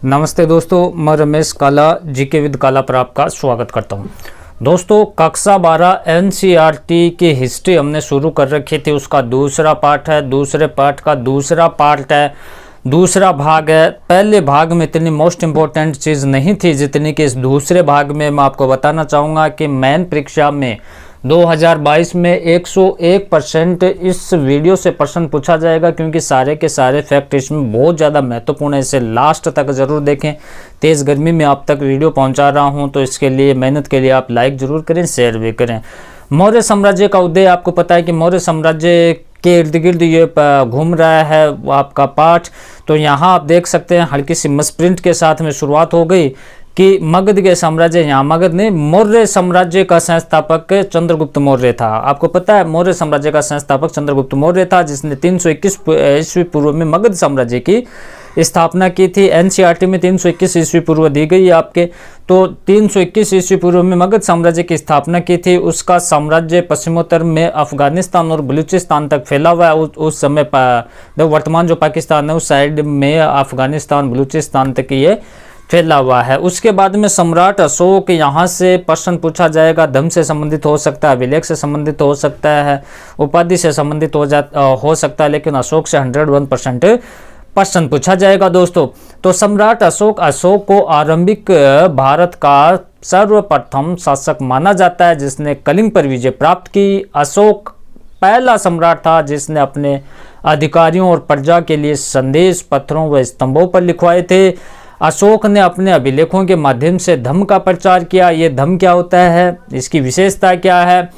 नमस्ते दोस्तों, मैं रमेश काला जीके विद काला पर आपका स्वागत करता हूं। दोस्तों, कक्षा 12 एनसीईआरटी की हिस्ट्री हमने शुरू कर रखी थी। उसका दूसरा पार्ट है। दूसरे पार्ट का दूसरा पार्ट है, दूसरा भाग है। पहले भाग में इतनी मोस्ट इम्पोर्टेंट चीज़ नहीं थी जितनी कि इस दूसरे भाग में मैं आपको बताना चाहूँगा कि मेन परीक्षा में 2022 में 101% इस वीडियो से प्रश्न पूछा जाएगा, क्योंकि सारे के सारे फैक्ट इसमें बहुत ज़्यादा महत्वपूर्ण है। इसे लास्ट तक ज़रूर देखें। तेज़ गर्मी में आप तक वीडियो पहुंचा रहा हूं, तो इसके लिए मेहनत के लिए आप लाइक ज़रूर करें, शेयर भी करें। मौर्य साम्राज्य का उदय आपको पता है कि मौर्य साम्राज्य के इर्द गिर्द ये घूम रहा है आपका पाठ। तो यहाँ आप देख सकते हैं हल्की सी मस्प्रिंट के साथ में शुरुआत हो गई कि मगध के साम्राज्य, यहाँ मगध ने मौर्य साम्राज्य का संस्थापक चंद्रगुप्त मौर्य था। आपको पता है मौर्य साम्राज्य का संस्थापक चंद्रगुप्त मौर्य था, जिसने 321 ईस्वी पूर्व में मगध साम्राज्य की स्थापना की थी। एनसीईआरटी में 321 ईस्वी पूर्व दी गई है आपके। तो 321 ईस्वी पूर्व में मगध साम्राज्य की स्थापना की थी। उसका साम्राज्य पश्चिमोत्तर में अफगानिस्तान और बलूचिस्तान तक फैला हुआ है। उस समय वर्तमान जो पाकिस्तान है उस साइड में अफगानिस्तान बलूचिस्तान तक ये फैला हुआ है। उसके बाद में सम्राट अशोक, यहाँ से प्रश्न पूछा जाएगा। धर्म से संबंधित हो सकता है, अभिलेख से संबंधित हो सकता है, उपाधि से संबंधित हो सकता है, लेकिन अशोक से 101% प्रश्न पूछा जाएगा दोस्तों। तो सम्राट अशोक को आरंभिक भारत का सर्वप्रथम शासक माना जाता है, जिसने कलिंग पर विजय प्राप्त की। अशोक पहला सम्राट था जिसने अपने अधिकारियों और प्रजा के लिए संदेश पत्रों व स्तंभों पर लिखवाए थे। अशोक ने अपने अभिलेखों के माध्यम से धम्म का प्रचार किया। ये धम्म क्या होता है, इसकी विशेषता क्या है?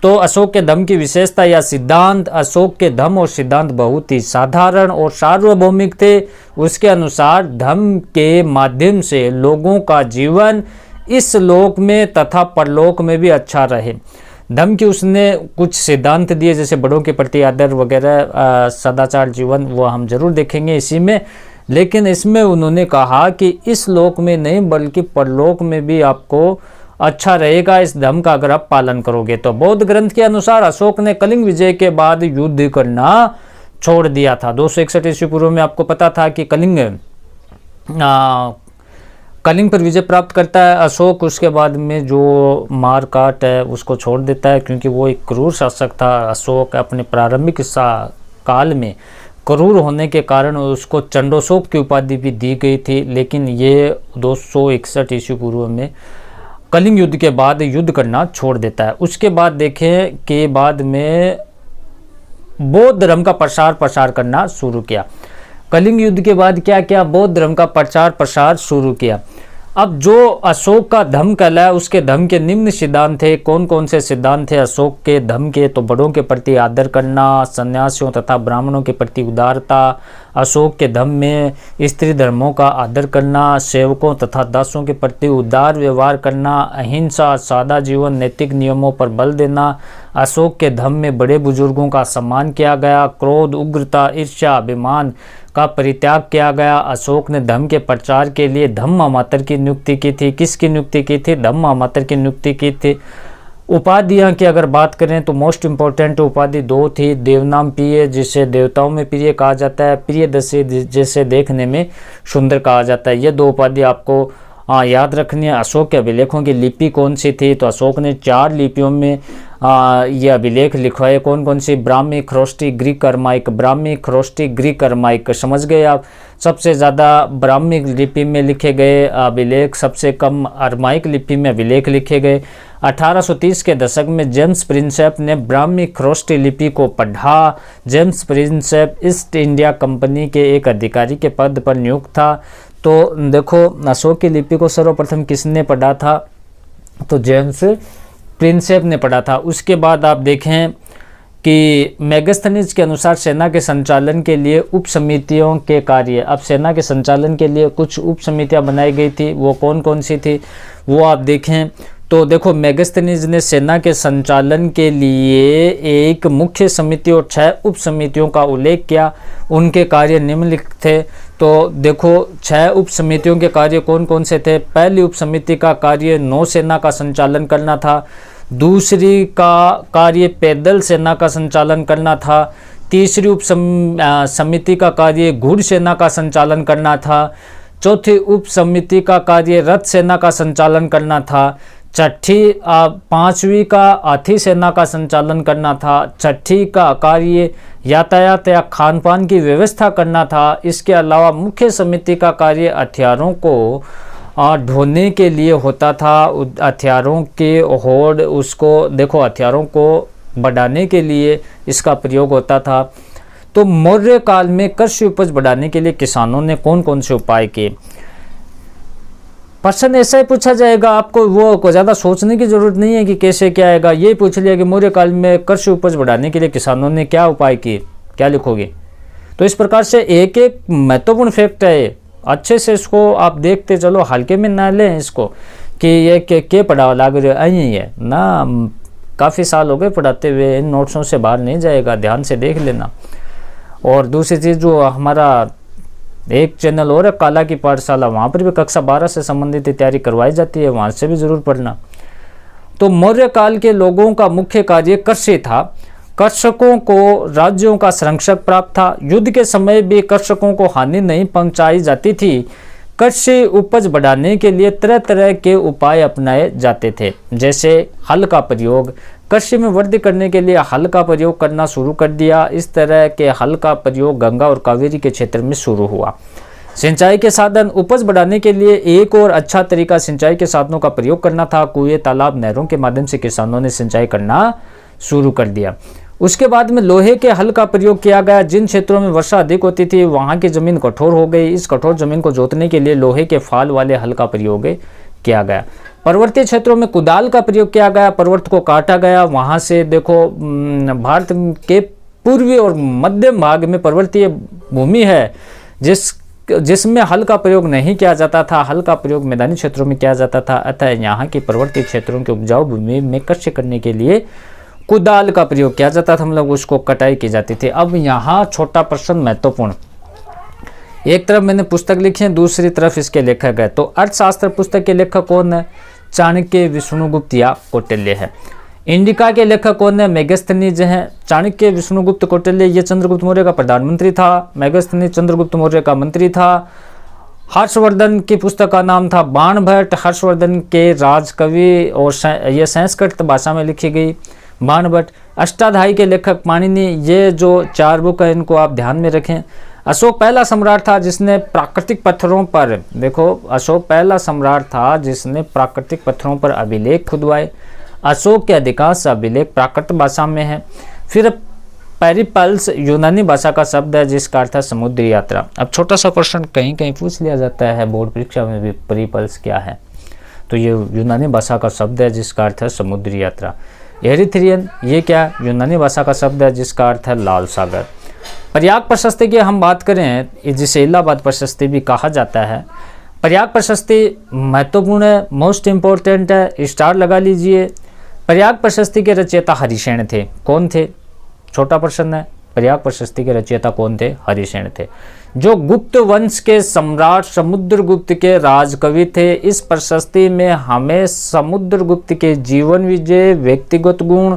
तो अशोक के धम्म की विशेषता या सिद्धांत, अशोक के धम्म और सिद्धांत बहुत ही साधारण और सार्वभौमिक थे। उसके अनुसार धम्म के माध्यम से लोगों का जीवन इस लोक में तथा परलोक में भी अच्छा रहे। धम्म की उसने कुछ सिद्धांत दिए, जैसे बड़ों के प्रति आदर वगैरह, सदाचार जीवन, वो हम जरूर देखेंगे इसी में। लेकिन इसमें उन्होंने कहा कि इस लोक में नहीं बल्कि परलोक में भी आपको अच्छा रहेगा इस धर्म का अगर आप पालन करोगे। तो बौद्ध ग्रंथ के अनुसार अशोक ने कलिंग विजय के बाद युद्ध करना छोड़ दिया था। 261 ईस्वी पूर्व में आपको पता था कि कलिंग पर विजय प्राप्त करता है अशोक। उसके बाद में जो मार काट है उसको छोड़ देता है, क्योंकि वो एक क्रूर शासक था। अशोक अपने प्रारंभिक काल में क्रूर होने के कारण उसको चंडोशोक की उपाधि भी दी गई थी। लेकिन ये 261 ईस्वी पूर्व में कलिंग युद्ध के बाद युद्ध करना छोड़ देता है। उसके बाद देखें कि बाद में बौद्ध धर्म का प्रसार करना शुरू किया। कलिंग युद्ध के बाद क्या किया, बौद्ध धर्म का प्रसार शुरू किया। अब जो अशोक का धम्म कहलाया, उसके धम्म के निम्न सिद्धांत थे। कौन कौन से सिद्धांत थे अशोक के धम्म के? तो बड़ों के प्रति आदर करना, सन्यासियों तथा ब्राह्मणों के प्रति उदारता, अशोक के धम्म में स्त्री धर्मों का आदर करना, सेवकों तथा दासों के प्रति उदार व्यवहार करना, अहिंसा, सादा जीवन, नैतिक नियमों पर बल देना। अशोक के धम्म में बड़े बुजुर्गों का सम्मान किया गया। क्रोध, उग्रता, ईर्ष्या, अभिमान का परित्याग किया गया। अशोक ने धम्म के प्रचार के लिए धम्म मातर की नियुक्ति की थी। किसकी नियुक्ति की थी? धम्म मातर की नियुक्ति की थी। उपाधियां की अगर बात करें तो मोस्ट इम्पोर्टेंट उपाधि 2 थी। देवनाम प्रिय, जिसे देवताओं में प्रिय कहा जाता है, प्रियदर्शी, जिसे देखने में सुंदर कहा जाता है। ये 2 उपाधि आपको याद रखनी है। अशोक के अभिलेखों की लिपि कौन सी थी? तो अशोक ने 4 लिपियों में ये अभिलेख लिखवाए। कौन कौन सी? Brahmi, Kharosthi, Greek, Aramaic. Brahmi, Kharosthi, Greek, Aramaic, समझ गए आप। सबसे ज़्यादा ब्राह्मी लिपि में लिखे गए अभिलेख, सबसे कम अरमाइक लिपि में अभिलेख लिखे गए। 1830 के दशक में जेम्स प्रिंसेप ने ब्राह्मी खरोष्टी लिपि को पढ़ा। James Prinsep east India company के एक अधिकारी के पद पर नियुक्त था। तो देखो अशोक की लिपि को सर्वप्रथम किसने पढ़ा था? तो जेम्स प्रिंसेप ने पढ़ा था। उसके बाद आप देखें कि मेगास्थनीज के अनुसार सेना के संचालन के लिए उप समितियों के कार्य, अब सेना के संचालन के लिए कुछ उप समितियां बनाई गई थी। वो कौन कौन सी थी वो आप देखें। तो देखो मेगास्थनीज ने सेना के संचालन के लिए एक मुख्य समिति और 6 उप समितियों का उल्लेख किया। उनके कार्य निम्नलिखित थे। तो देखो 6 उप समितियों के कार्य कौन कौन से थे? पहली उप समिति का कार्य नौसेना का संचालन करना था। दूसरी का कार्य पैदल सेना का संचालन करना था। तीसरी उप समिति का कार्य घुड़ सेना का संचालन करना था। चौथी उप समिति का कार्य रथ सेना का संचालन करना था। छठी पांचवी का हाथी सेना का संचालन करना था। छठी का कार्य यातायात या खान पान की व्यवस्था करना था। इसके अलावा मुख्य समिति का कार्य हथियारों को ढोने के लिए होता था। हथियारों के होड़ उसको देखो हथियारों को बढ़ाने के लिए इसका प्रयोग होता था। तो मौर्य काल में कृषि उपज बढ़ाने के लिए किसानों ने कौन कौन से उपाय किए? प्रश्न ऐसा ही पूछा जाएगा, आपको वो ज़्यादा सोचने की जरूरत नहीं है कि कैसे क्या आएगा। ये पूछ लिया कि मौर्य काल में कृषि उपज बढ़ाने के लिए किसानों ने क्या उपाय किए, क्या लिखोगे? तो इस प्रकार से एक एक महत्वपूर्ण फैक्ट है, अच्छे से इसको आप देखते चलो, हल्के में ना लें इसको कि ये के पढ़ावा लाग रहे यही है ना। काफ़ी साल हो गए पढ़ाते हुए, इन नोट्सों से बाहर नहीं जाएगा, ध्यान से देख लेना। और दूसरी चीज़, जो हमारा एक चैनल और है काला की पाठशाला, वहाँ पर भी कक्षा 12 से संबंधित तैयारी करवाई जाती है, वहाँ से भी जरूर पढ़ना। तो मौर्य काल के लोगों का मुख्य कार्य कृषि था। कृषकों को राज्यों का संरक्षक प्राप्त था। युद्ध के समय भी कृषकों को हानि नहीं पहुंचाई जाती थी। कृषि उपज बढ़ाने के लिए तरह तरह के उपाय अपनाए जाते थे, जैसे हल का प्रयोग। कृषि में वृद्धि करने के लिए हल का प्रयोग करना शुरू कर दिया। इस तरह के हल का प्रयोग गंगा और कावेरी के क्षेत्र में शुरू हुआ। सिंचाई के साधन, उपज बढ़ाने के लिए एक और अच्छा तरीका सिंचाई के साधनों का प्रयोग करना था। कुएं, तालाब, नहरों के माध्यम से किसानों ने सिंचाई करना शुरू कर दिया। उसके बाद में लोहे के हल का प्रयोग किया गया। जिन क्षेत्रों में वर्षा अधिक होती थी वहां की जमीन कठोर हो गई। इस कठोर जमीन को जोतने के लिए लोहे के फाल वाले हल का प्रयोग किया गया। पर्वतीय क्षेत्रों में कुदाल का प्रयोग किया गया। पर्वत को काटा गया। वहां से देखो भारत के पूर्वी और मध्य भाग में पर्वतीय भूमि है जिसमें हल का प्रयोग नहीं किया जाता था। हल का प्रयोग मैदानी क्षेत्रों में किया जाता था। अतः यहाँ की पर्वतीय क्षेत्रों के उपजाऊ भूमि में कृषि करने के लिए कुदाल का प्रयोग किया जाता था, मतलब उसको कटाई की जाती थी। अब यहाँ छोटा प्रश्न महत्वपूर्ण, एक तरफ मैंने पुस्तक लिखी है, दूसरी तरफ इसके लेखक है। तो अर्थशास्त्र पुस्तक के लेखक कौन है? चाणक्य, विष्णुगुप्त या कौटिल्य है। इंडिका के लेखक कौन है? मेगस्थनीज हैं। चाणक्य, विष्णुगुप्त, कौटिल्य, ये चंद्रगुप्त मौर्य का प्रधानमंत्री था। मेगस्थनी चंद्रगुप्त मौर्य का मंत्री था। हर्षवर्धन की पुस्तक का नाम था बाणभट्ट। हर्षवर्धन के राजकवि और ये संस्कृत भाषा में लिखी गई बाणभट्ट। अष्टाध्यायी के लेखक पाणिनि। ये जो चार बुक है इनको आप ध्यान में रखें। अशोक पहला सम्राट था जिसने प्राकृतिक पत्थरों पर, देखो अशोक पहला सम्राट था जिसने प्राकृतिक पत्थरों पर अभिलेख खुदवाए। अशोक के अधिकांश अभिलेख प्राकृत भाषा में है। फिर पेरिपल्स यूनानी भाषा का शब्द है जिसका अर्थ है समुद्री यात्रा। अब छोटा सा प्रश्न कहीं कहीं पूछ लिया जाता है बोर्ड परीक्षा में भी, पेरिपल्स क्या है? तो ये यूनानी भाषा का शब्द है जिसका अर्थ है समुद्री यात्रा। एरिथ्रियन, ये क्या? यूनानी भाषा का शब्द है जिसका अर्थ है लाल सागर। प्रयाग प्रशस्ति की हम बात करें, जिसे इलाहाबाद प्रशस्ति भी कहा जाता है। प्रयाग प्रशस्ति महत्वपूर्ण है, मोस्ट इम्पोर्टेंट है, स्टार लगा लीजिए। प्रयाग प्रशस्ति के रचयिता हरिसेन थे। कौन थे? छोटा प्रश्न है। प्रयाग प्रशस्ति के रचयिता कौन थे? हरिसेन थे, जो गुप्त वंश के सम्राट समुद्रगुप्त के राजकवि थे। इस प्रशस्ति में हमें समुद्रगुप्त के जीवन विजय, व्यक्तिगत गुण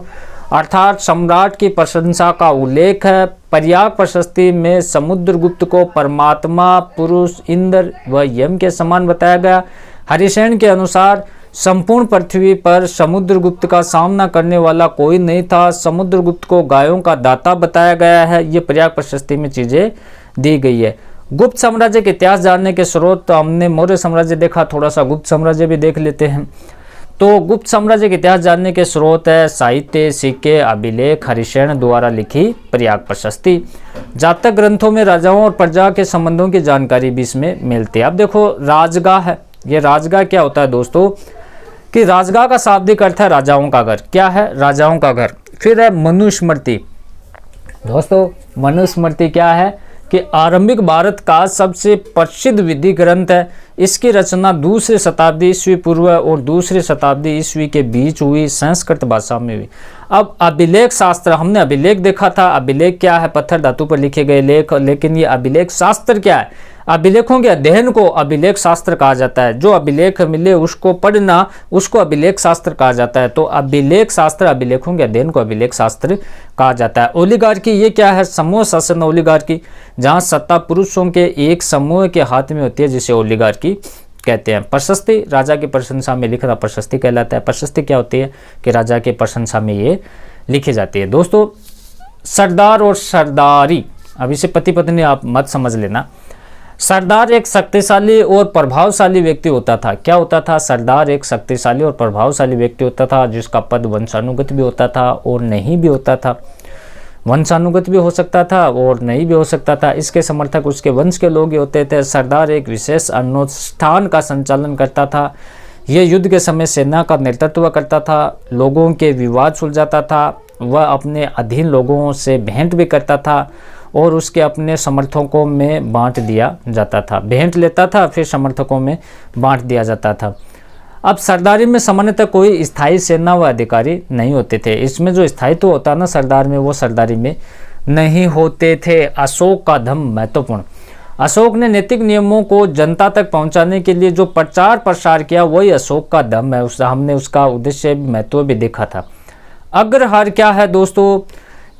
अर्थात सम्राट की प्रशंसा का उल्लेख है। प्रयाग प्रशस्ति में समुद्रगुप्त को परमात्मा, पुरुष, इंद्र व यम के समान बताया गया। हरिसेन के अनुसार संपूर्ण पृथ्वी पर समुद्रगुप्त का सामना करने वाला कोई नहीं था। समुद्रगुप्त को गायों का दाता बताया गया है। ये प्रयाग प्रशस्ति में चीजें दी गई है। गुप्त साम्राज्य के इतिहास जानने के स्रोत, तो हमने मौर्य साम्राज्य देखा, थोड़ा सा गुप्त साम्राज्य भी देख लेते हैं। तो गुप्त साम्राज्य के इतिहास जानने के स्रोत है साहित्य, सिक्के, अभिलेख, हरिसेन द्वारा लिखी प्रयाग प्रशस्ति। जातक ग्रंथों में राजाओं और प्रजा के संबंधों की जानकारी भी इसमें मिलती है। अब देखो राजगाह है। ये राजगाह क्या होता है दोस्तों? कि राजगाह का शाब्दिक अर्थ है राजाओं का घर। क्या है? राजाओं का घर। फिर है मनुस्मृति। दोस्तों मनुस्मृति क्या है? कि आरंभिक भारत का सबसे प्रसिद्ध विधि ग्रंथ है। इसकी रचना दूसरी शताब्दी ईस्वी पूर्व और दूसरी शताब्दी ईस्वी के बीच हुई, संस्कृत भाषा में हुई। अब अभिलेख शास्त्र, हमने अभिलेख देखा था। अभिलेख क्या है? पत्थर धातु पर लिखे गए लेख। लेकिन ये अभिलेख शास्त्र क्या है? अभिलेखों के अध्ययन को अभिलेख शास्त्र कहा जाता है। जो अभिलेख मिले उसको पढ़ना, उसको अभिलेख शास्त्र कहा जाता है। तो अभिलेख शास्त्र, अभिलेखों के अध्ययन को अभिलेख शास्त्र कहा जाता है। ओलिगार्की ये क्या है? समूह शासन ओलिगार्की, जहां सत्ता पुरुषों के एक समूह के हाथ में होती है, जिसे ओलिगार्की कहते हैं। प्रशस्ति, राजा की प्रशंसा में लिखना प्रशस्ति कहलाता है। प्रशस्ति क्या होती है? कि राजा की प्रशंसा में ये लिखी जाती है। दोस्तों, सरदार और सरदारी, अब इसे पति पत्नी आप मत समझ लेना। सरदार एक शक्तिशाली और प्रभावशाली व्यक्ति होता था। क्या होता था? सरदार एक शक्तिशाली और प्रभावशाली व्यक्ति होता था, जिसका पद वंशानुगत भी होता था और नहीं भी होता था। वंशानुगत भी हो सकता था और नहीं भी हो सकता था। इसके समर्थक उसके वंश के लोग ही होते थे। सरदार एक विशेष अनुष्ठान का संचालन करता था। यह युद्ध के समय सेना का नेतृत्व करता था, लोगों के विवाद सुलझाता था, वह अपने अधीन लोगों से भेंट भी करता था और उसके अपने समर्थकों में बांट दिया जाता था। भेंट लेता था, फिर समर्थकों में बांट दिया जाता था। अब सरदारी में सामान्यतः कोई स्थायी सेना व अधिकारी नहीं होते थे। इसमें जो स्थायित्व होता ना सरदार में, वो सरदारी में नहीं होते थे। अशोक का धम्म महत्वपूर्ण। अशोक ने नैतिक नियमों को जनता तक पहुंचाने के लिए जो प्रचार प्रसार किया, वही अशोक का धम्म है। हमने उसका उद्देश्य महत्व भी देखा था। अग्रहार क्या है दोस्तों?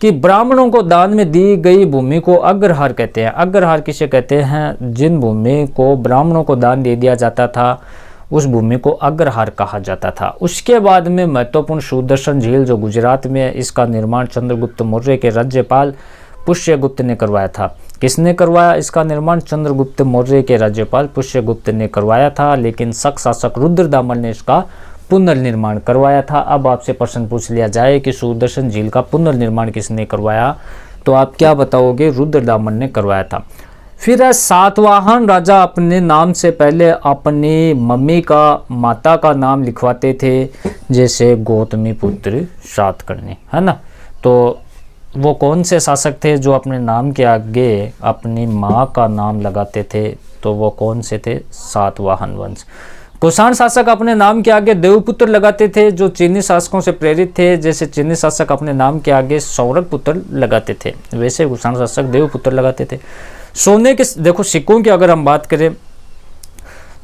कि ब्राह्मणों को दान में दी गई भूमि को अग्रहार कहते हैं। अग्रहार किसे कहते हैं? जिन भूमि को ब्राह्मणों को दान दे दिया जाता था, उस भूमि को अग्रहार कहा जाता था। उसके बाद में महत्वपूर्ण सुदर्शन झील जो गुजरात में है, इसका निर्माण चंद्रगुप्त मौर्य के राज्यपाल पुष्यगुप्त ने करवाया था। किसने करवाया इसका निर्माण? चंद्रगुप्त मौर्य के राज्यपाल पुष्यगुप्त ने करवाया था, लेकिन शक शासक रुद्रदामन ने इसका पुनर्निर्माण करवाया था। अब आपसे प्रश्न पूछ लिया जाए कि सुदर्शन झील का पुनर्निर्माण किसने करवाया, तो आप क्या बताओगे? रुद्रदामन ने करवाया था। फिर सातवाहन राजा अपने नाम से पहले अपनी मम्मी का, माता का नाम लिखवाते थे, जैसे गौतमी पुत्र सातकर्णी, है ना। तो वो कौन से शासक थे जो अपने नाम के आगे अपनी माँ का नाम लगाते थे? तो वो कौन से थे? सातवाहन वंश। कुषाण शासक अपने नाम के आगे देवपुत्र लगाते थे, जो चीनी शासकों से प्रेरित थे। जैसे चीनी शासक अपने नाम के आगे सौरभ पुत्र लगाते थे, वैसे कुषाण शासक देवपुत्र लगाते थे। सोने के, देखो सिक्कों की अगर हम बात करें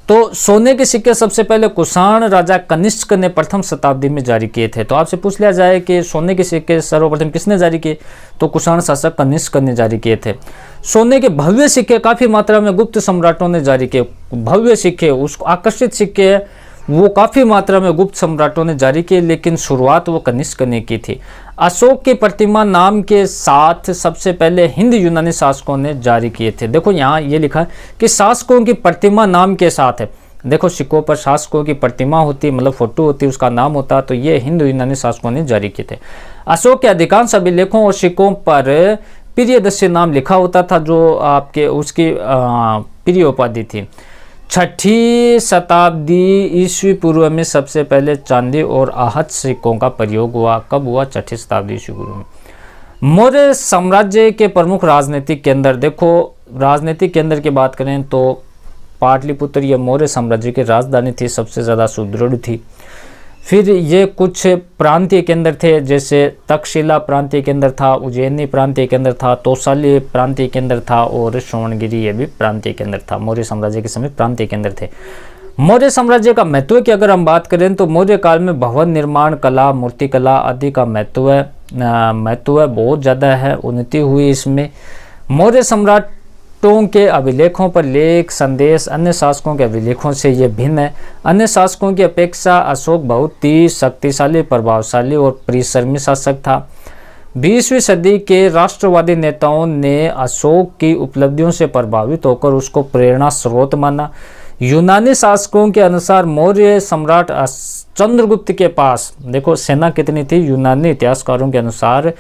तो सोने के सिक्के सबसे पहले कुषाण राजा कनिष्क ने प्रथम शताब्दी में जारी किए थे। तो आपसे पूछ लिया जाए कि सोने के सिक्के सर्वप्रथम किसने जारी किए, तो कुषाण शासक कनिष्क ने जारी किए थे। सोने के भव्य सिक्के काफ़ी मात्रा में गुप्त सम्राटों ने जारी किए। भव्य सिक्के, उसको आकर्षित सिक्के, वो काफ़ी मात्रा में गुप्त सम्राटों ने जारी किए, लेकिन शुरुआत वो कनिष्क ने की थी। अशोक की प्रतिमा नाम के साथ सबसे पहले हिंद यूनानी शासकों ने जारी किए थे। देखो यहाँ ये लिखा है कि शासकों की प्रतिमा नाम के साथ है। देखो सिक्कों पर शासकों की प्रतिमा होती, मतलब फोटो होती, उसका नाम होता, तो ये हिंद यूनानी शासकों ने जारी किए थे। अशोक के अधिकांश अभिलेखों और सिक्कों पर प्रियदर्शी नाम लिखा होता था, जो आपके उसकी प्रिय उपाधि थी। 6ठी शताब्दी ईस्वी पूर्व में सबसे पहले चांदी और आहत सिक्कों का प्रयोग हुआ। कब हुआ? 6ठी शताब्दी ईस्वी पूर्व में। मौर्य साम्राज्य के प्रमुख राजनीतिक केंद्र, देखो राजनीतिक केंद्र की बात करें तो पाटलिपुत्र ये मौर्य साम्राज्य की राजधानी थी, सबसे ज़्यादा सुदृढ़ थी। फिर ये कुछ प्रांतीय केंद्र थे, जैसे तक्षशिला प्रांतीय केंद्र था, उज्जैनी प्रांतीय केंद्र था, तोसाली प्रांतीय केंद्र था और श्रवणगिरी ये भी प्रांतीय केंद्र था। मौर्य साम्राज्य के समय प्रांतीय केंद्र थे। मौर्य साम्राज्य का महत्व की अगर हम बात करें तो मौर्य काल में भवन निर्माण कला, मूर्तिकला आदि का महत्व बहुत ज़्यादा है, उन्नति हुई इसमें। मौर्य सम्राटों के अभिलेखों पर लेख संदेश अन्य शासकों के अभिलेखों से ये भिन्न है। अन्य शासकों की अपेक्षा अशोक बहुत ही शक्तिशाली, प्रभावशाली और परिश्रमी शासक था। 20वीं सदी के राष्ट्रवादी नेताओं ने अशोक की उपलब्धियों से प्रभावित होकर उसको प्रेरणा स्रोत माना। यूनानी शासकों के अनुसार मौर्य सम्राट चंद्रगुप्त के पास, देखो सेना कितनी थी, यूनानी इतिहासकारों के अनुसार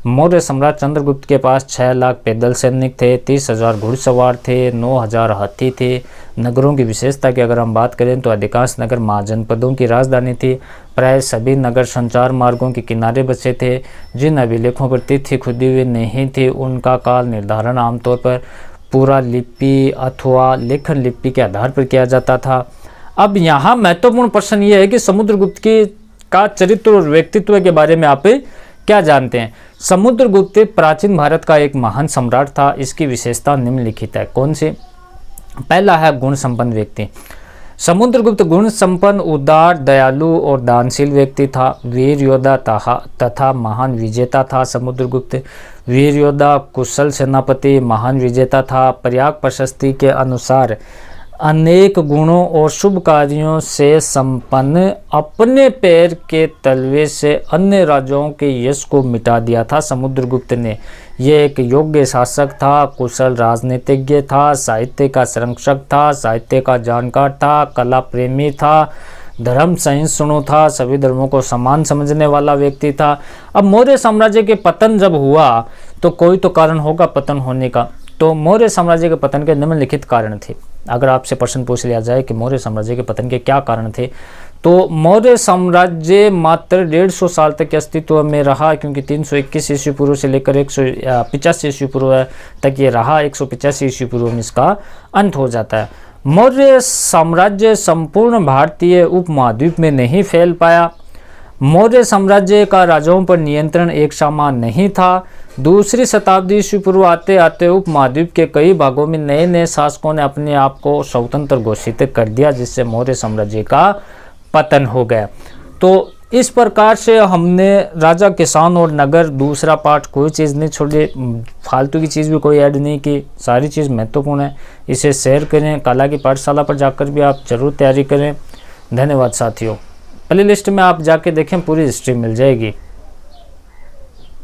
मौर्य सम्राट चंद्रगुप्त के पास 6 लाख पैदल सैनिक थे, 30,000 घुड़सवार थे, 9,000 हाथी थे। नगरों की विशेषता की अगर हम बात करें तो अधिकांश नगर महाजनपदों की राजधानी थी। प्राय सभी नगर संचार मार्गों के किनारे बसे थे। जिन अभिलेखों पर तिथि खुदी हुई नहीं थी, उनका काल निर्धारण आमतौर पर पूरा लिपि अथवा लेखन लिपि के आधार पर किया जाता था। अब यहाँ महत्वपूर्ण प्रश्न ये है कि समुद्रगुप्त का चरित्र और व्यक्तित्व के बारे में आप क्या जानते हैं। समुद्रगुप्त प्राचीन भारत का एक महान सम्राट था। इसकी विशेषता निम्नलिखित है। कौन सी? पहला है गुण संपन्न व्यक्ति। समुद्रगुप्त गुण संपन्न, उदार, दयालु और दानशील व्यक्ति था। वीर योद्धा तथा महान विजेता था। समुद्रगुप्त वीर योद्धा, कुशल सेनापति, महान विजेता था। प्रयाग प्रशस्ति के अनुसार अनेक गुणों और शुभ कार्यों से संपन्न, अपने पैर के तलवे से अन्य राजाओं के यश को मिटा दिया था समुद्रगुप्त ने। यह एक योग्य शासक था, कुशल राजनीतिज्ञ था, साहित्य का संरक्षक था, साहित्य का जानकार था, कला प्रेमी था, धर्म सहिष्णु था, सभी धर्मों को समान समझने वाला व्यक्ति था। अब मौर्य साम्राज्य के पतन जब हुआ तो कोई तो कारण होगा पतन होने का। तो मौर्य साम्राज्य के पतन के निम्नलिखित कारण थे। अगर आपसे प्रश्न पूछ लिया जाए कि मौर्य साम्राज्य के पतन के क्या कारण थे, तो मौर्य साम्राज्य मात्र 150 साल तक के अस्तित्व में रहा, क्योंकि 321 ईस्वी पूर्व से लेकर 185 ईस्वी पूर्व तक ये रहा। 185 ईस्वी पूर्व में इसका अंत हो जाता है। मौर्य साम्राज्य संपूर्ण भारतीय उपमहाद्वीप में नहीं फैल पाया। मौर्य साम्राज्य का राजाओं पर नियंत्रण एक समान नहीं था। दूसरी शताब्दी ईस्वी पूर्व आते आते उपमहाद्वीप के कई भागों में नए नए शासकों ने अपने आप को स्वतंत्र घोषित कर दिया, जिससे मौर्य साम्राज्य का पतन हो गया। तो इस प्रकार से हमने राजा, किसान और नगर दूसरा पार्ट कोई चीज़ नहीं छोड़ी, फालतू की चीज़ भी कोई ऐड नहीं की, सारी चीज़ महत्वपूर्ण है। इसे शेयर करें, कला की पाठशाला पर जाकर भी आप जरूर तैयारी करें। धन्यवाद साथियों। प्ले लिस्ट में आप जाके देखें, पूरी हिस्ट्री मिल जाएगी।